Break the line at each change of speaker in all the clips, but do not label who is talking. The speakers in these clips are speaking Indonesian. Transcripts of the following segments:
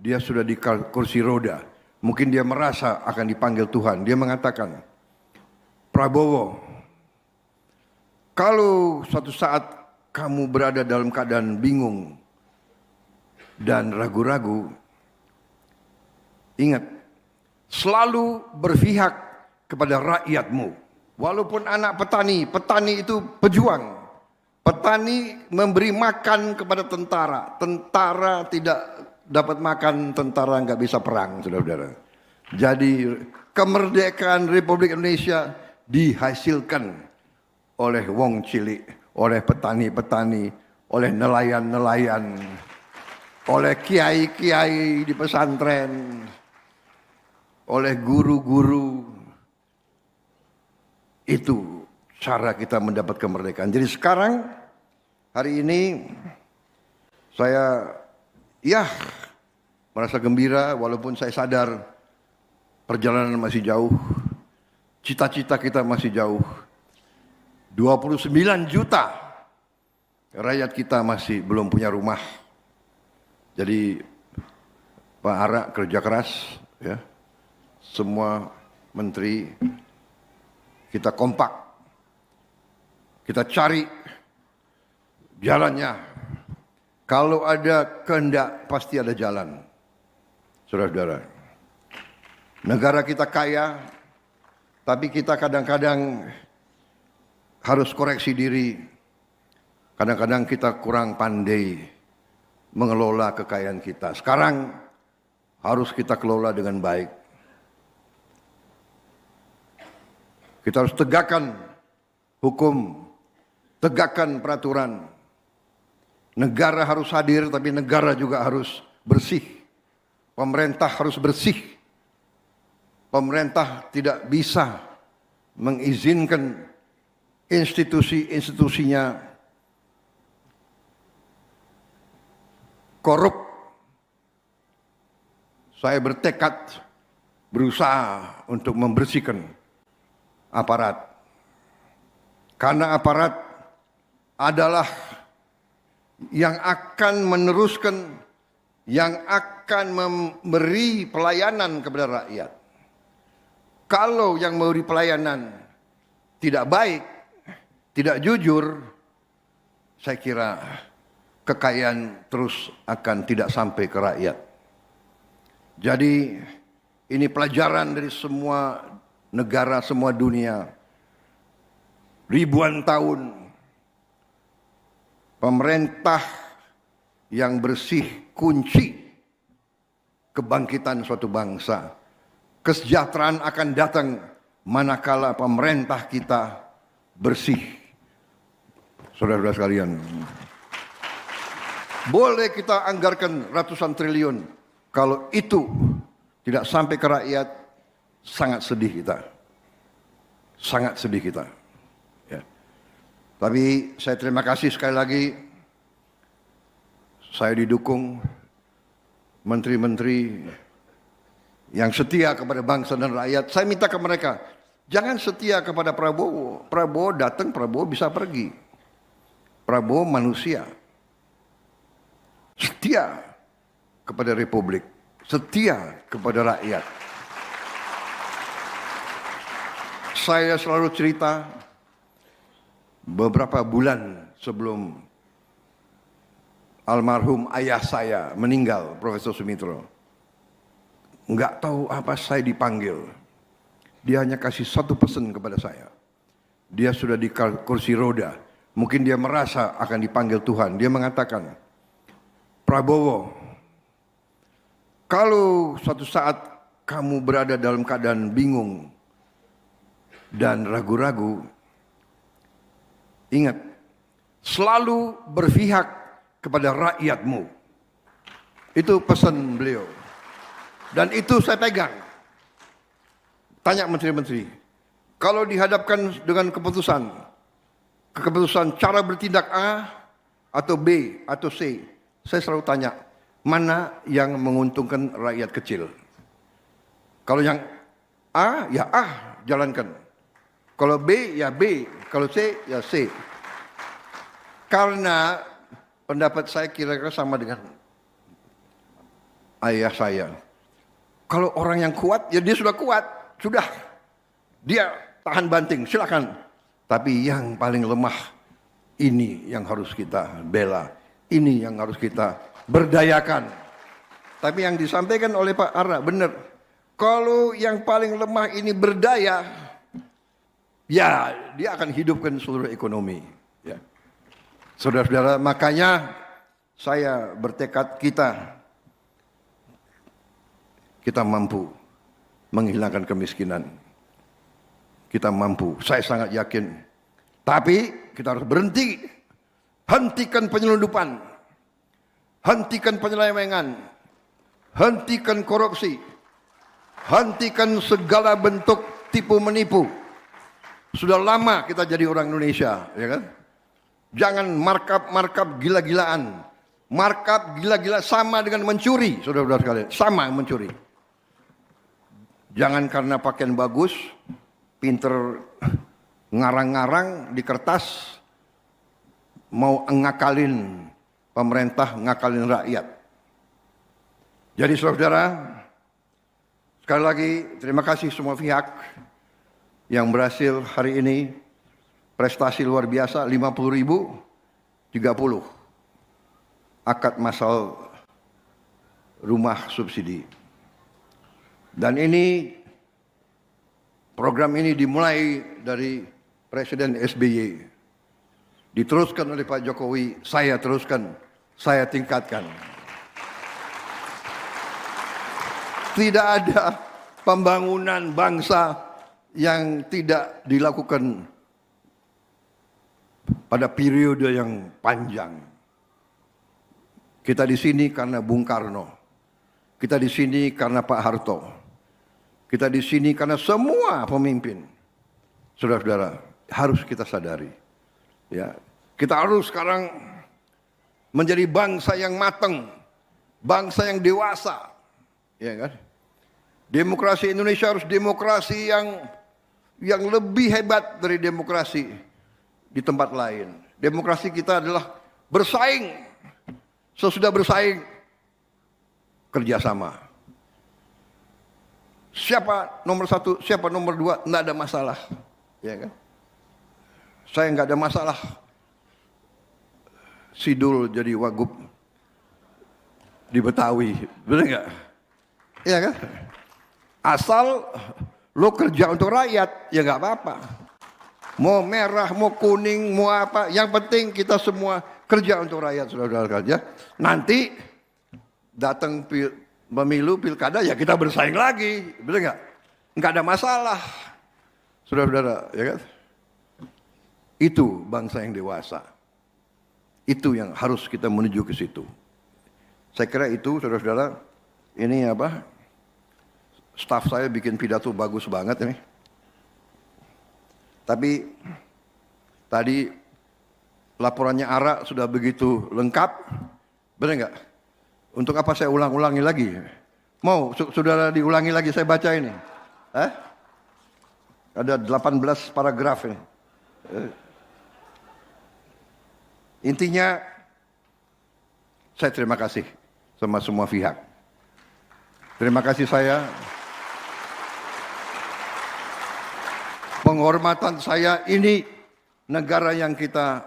Dia sudah di kursi roda. Mungkin dia merasa akan dipanggil Tuhan. Dia mengatakan, Prabowo, kalau suatu saat kamu berada dalam keadaan bingung dan ragu-ragu, ingat, selalu berpihak kepada rakyatmu. Walaupun anak petani, petani itu pejuang. Petani memberi makan kepada tentara. Tentara tidak dapat makan, tentara nggak bisa perang, saudara-saudara. Jadi kemerdekaan Republik Indonesia dihasilkan oleh wong cilik, oleh petani-petani, oleh nelayan-nelayan, oleh kiai-kiai di pesantren, oleh guru-guru. Itu cara kita mendapat kemerdekaan. Jadi sekarang, hari ini, saya merasa gembira walaupun saya sadar perjalanan masih jauh. Cita-cita kita masih jauh. 29 juta rakyat kita masih belum punya rumah. Jadi Pak Ara kerja keras, ya. Semua menteri kita kompak, kita cari jalannya. Kalau ada kehendak pasti ada jalan, saudara-saudara. Negara kita kaya, tapi kita kadang-kadang harus koreksi diri. Kadang-kadang kita kurang pandai mengelola kekayaan kita. Sekarang harus kita kelola dengan baik. Kita harus tegakkan hukum, tegakkan peraturan. Negara harus hadir, tapi negara juga harus bersih. Pemerintah harus bersih. Pemerintah tidak bisa mengizinkan institusi-institusinya korup. Saya bertekad berusaha untuk membersihkan aparat. Karena aparat adalah yang akan meneruskan, yang akan memberi pelayanan kepada rakyat. Kalau yang memberi pelayanan tidak baik, tidak jujur, saya kira kekayaan terus akan tidak sampai ke rakyat. Jadi ini pelajaran dari semua negara, semua dunia. Ribuan tahun pemerintah yang bersih kunci kebangkitan suatu bangsa. Kesejahteraan akan datang manakala pemerintah kita bersih. Saudara-saudara sekalian, boleh kita anggarkan ratusan triliun, kalau itu tidak sampai ke rakyat, sangat sedih kita. Sangat sedih kita. Ya. Tapi saya terima kasih sekali lagi. Saya didukung menteri-menteri yang setia kepada bangsa dan rakyat. Saya minta ke mereka, jangan setia kepada Prabowo. Prabowo datang, Prabowo bisa pergi. Prabowo manusia. Setia kepada Republik. Setia kepada rakyat. Saya selalu cerita beberapa bulan sebelum almarhum ayah saya meninggal, Profesor Sumitro. Enggak tahu apa saya dipanggil. Dia hanya kasih satu pesan kepada saya. Dia sudah di kursi roda. Mungkin dia merasa akan dipanggil Tuhan. Dia mengatakan, Prabowo, kalau suatu saat kamu berada dalam keadaan bingung dan ragu-ragu, ingat, selalu berpihak kepada rakyatmu. Itu pesan beliau. Dan itu saya pegang. Tanya menteri-menteri, kalau dihadapkan dengan keputusan cara bertindak A atau B atau C, saya selalu tanya, mana yang menguntungkan rakyat kecil? Kalau yang A, ya A, jalankan. Kalau B, ya B. Kalau C, ya C. Karena pendapat saya kira-kira sama dengan ayah saya. Kalau orang yang kuat, ya dia sudah kuat. Sudah. Dia tahan banting, silakan. Tapi yang paling lemah, ini yang harus kita bela. Ini yang harus kita berdayakan. Tapi yang disampaikan oleh Pak Ara benar. Kalau yang paling lemah ini berdaya, ya dia akan hidupkan seluruh ekonomi. Ya. Saudara-saudara, makanya saya bertekad kita mampu menghilangkan kemiskinan. Kita mampu, saya sangat yakin. Tapi kita harus berhenti. Hentikan penyelundupan. Hentikan penyelewengan. Hentikan korupsi. Hentikan segala bentuk tipu menipu. Sudah lama kita jadi orang Indonesia, ya kan? Jangan markup gila-gilaan. Markup gila-gila sama dengan mencuri, saudara-saudara sekalian. Sama mencuri. Jangan karena pakaian bagus, pinter ngarang-ngarang di kertas, mau ngakalin pemerintah, ngakalin rakyat. Jadi saudara, sekali lagi terima kasih semua pihak yang berhasil hari ini, prestasi luar biasa, 50.000, 30 akad masal rumah subsidi. Dan ini, program ini dimulai dari Presiden SBY. Diteruskan oleh Pak Jokowi, saya teruskan, saya tingkatkan. Tidak ada pembangunan bangsa yang tidak dilakukan pada periode yang panjang. Kita di sini karena Bung Karno. Kita di sini karena Pak Harto. Kita di sini karena semua pemimpin. Saudara-saudara, harus kita sadari. Ya, kita harus sekarang menjadi bangsa yang matang, bangsa yang dewasa. Ya kan? Demokrasi Indonesia harus demokrasi yang lebih hebat dari demokrasi di tempat lain. Demokrasi kita adalah bersaing. Sesudah bersaing, kerjasama. Siapa nomor satu, siapa nomor dua, enggak ada masalah. Ya kan? Saya enggak ada masalah. Sidul jadi wagub di Betawi, benar enggak? Iya kan? Asal lo kerja untuk rakyat, ya enggak apa-apa. Mau merah, mau kuning, mau apa, yang penting kita semua kerja untuk rakyat, saudara-saudara ya. Nanti datang pemilu, pilkada, ya kita bersaing lagi, benar nggak? Nggak ada masalah, saudara-saudara, ya kan? Itu bangsa yang dewasa. Itu yang harus kita menuju ke situ. Saya kira itu, saudara-saudara, ini apa? Staf saya bikin pidato bagus banget ini. Tapi tadi laporannya Ara sudah begitu lengkap, benar nggak? Untuk apa saya ulang-ulangi lagi? Mau saudara diulangi lagi saya baca ini? Ada 18 paragraf ini. Intinya saya terima kasih sama semua pihak. Terima kasih saya. Penghormatan saya, ini negara yang kita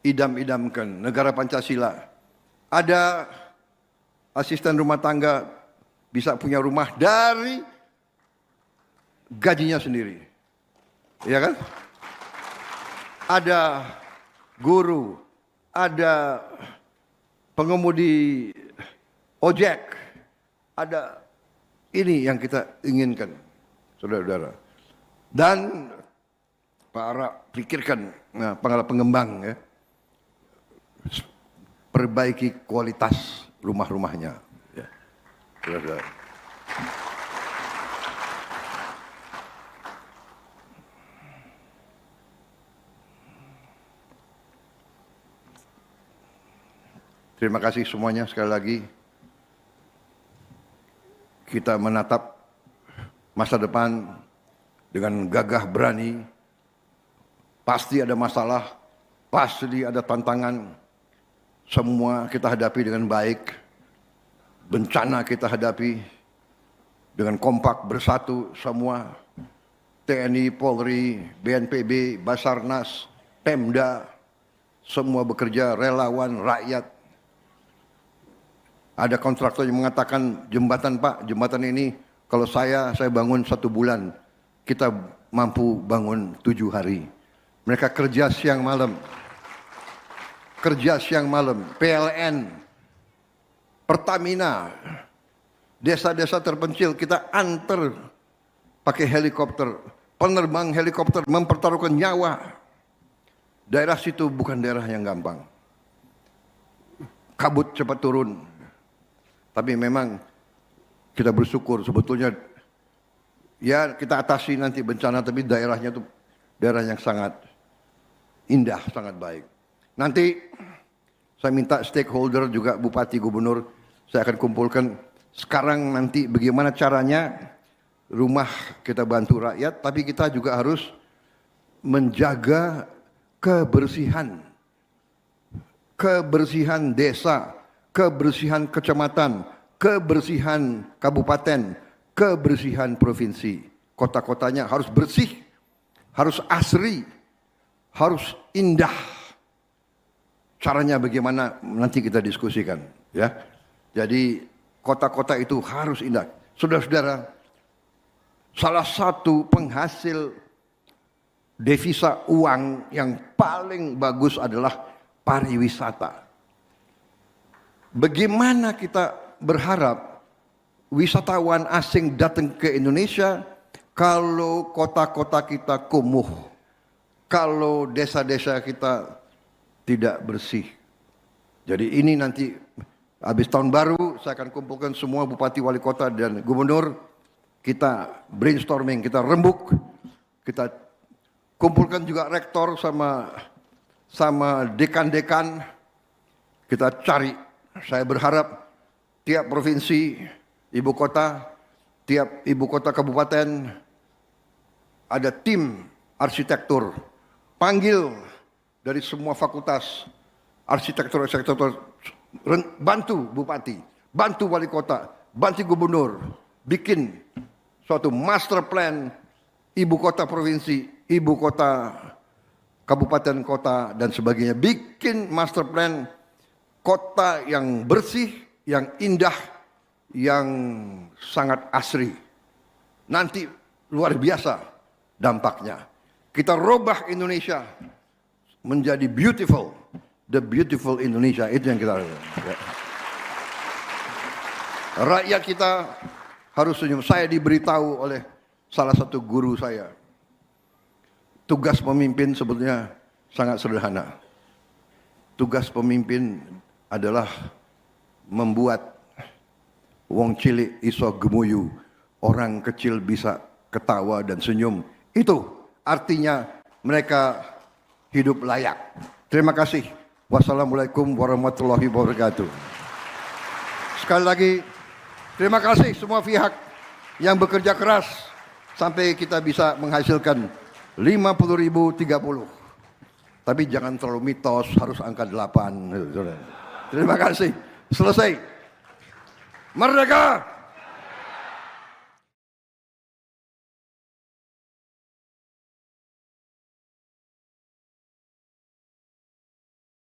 idam-idamkan, negara Pancasila. Ada asisten rumah tangga bisa punya rumah dari gajinya sendiri. Ya kan? Ada guru, ada pengemudi ojek, ada ini yang kita inginkan, saudara-saudara. Dan Pak Ara pikirkan pengembang ya, perbaiki kualitas rumah-rumahnya. Ya. Saudara-saudara. Terima kasih semuanya sekali lagi. Kita menatap masa depan dengan gagah berani. Pasti ada masalah, pasti ada tantangan. Semua kita hadapi dengan baik. bencana kita hadapi dengan kompak bersatu semua, TNI, Polri, BNPB, Basarnas, Pemda, semua bekerja, relawan, rakyat. Ada kontraktor yang mengatakan, jembatan Pak, jembatan ini kalau saya bangun 1 bulan, kita mampu bangun 7 hari. Mereka kerja siang malam. Kerja siang malam. PLN, Pertamina, desa-desa terpencil kita antar pakai helikopter. Penerbang helikopter mempertaruhkan nyawa. Daerah situ bukan daerah yang gampang. Kabut cepat turun. Tapi memang kita bersyukur sebetulnya ya kita atasi nanti bencana, tapi daerahnya itu daerah yang sangat indah, sangat baik. Nanti saya minta stakeholder juga bupati, gubernur, saya akan kumpulkan sekarang nanti bagaimana caranya rumah kita bantu rakyat, tapi kita juga harus menjaga kebersihan. Kebersihan desa, kebersihan kecamatan, kebersihan kabupaten, kebersihan provinsi. Kota-kotanya harus bersih, harus asri, harus indah. Caranya bagaimana nanti kita diskusikan, ya. Jadi kota-kota itu harus indah. Saudara-saudara, salah satu penghasil devisa uang yang paling bagus adalah pariwisata. Bagaimana kita berharap wisatawan asing datang ke Indonesia kalau kota-kota kita kumuh, kalau desa-desa kita tidak bersih. Jadi ini nanti habis tahun baru saya akan kumpulkan semua bupati, wali kota dan gubernur, kita brainstorming, kita rembuk, kita kumpulkan juga rektor sama dekan-dekan, kita cari. Saya berharap tiap provinsi, ibu kota kabupaten ada tim arsitektur, panggil dari semua fakultas arsitektur, bantu bupati, bantu wali kota, bantu gubernur, bikin suatu master plan ibu kota provinsi, ibu kota kabupaten kota dan sebagainya. Bikin master plan kota yang bersih, yang indah, yang sangat asri. Nanti luar biasa dampaknya. Kita robah Indonesia menjadi beautiful, the beautiful Indonesia. Itu yang kita ya. Rakyat kita harus senyum. Saya diberitahu oleh salah satu guru saya, tugas pemimpin sebetulnya sangat sederhana. Tugas pemimpin adalah membuat wong cilik iso gemuyu, orang kecil bisa ketawa dan senyum. Itu artinya mereka hidup layak. Terima kasih. Wassalamualaikum warahmatullahi wabarakatuh. Sekali lagi, terima kasih semua pihak yang bekerja keras sampai kita bisa menghasilkan 50.030. Tapi jangan terlalu mitos, harus angka 8. Terima kasih. Selesai. Merdeka!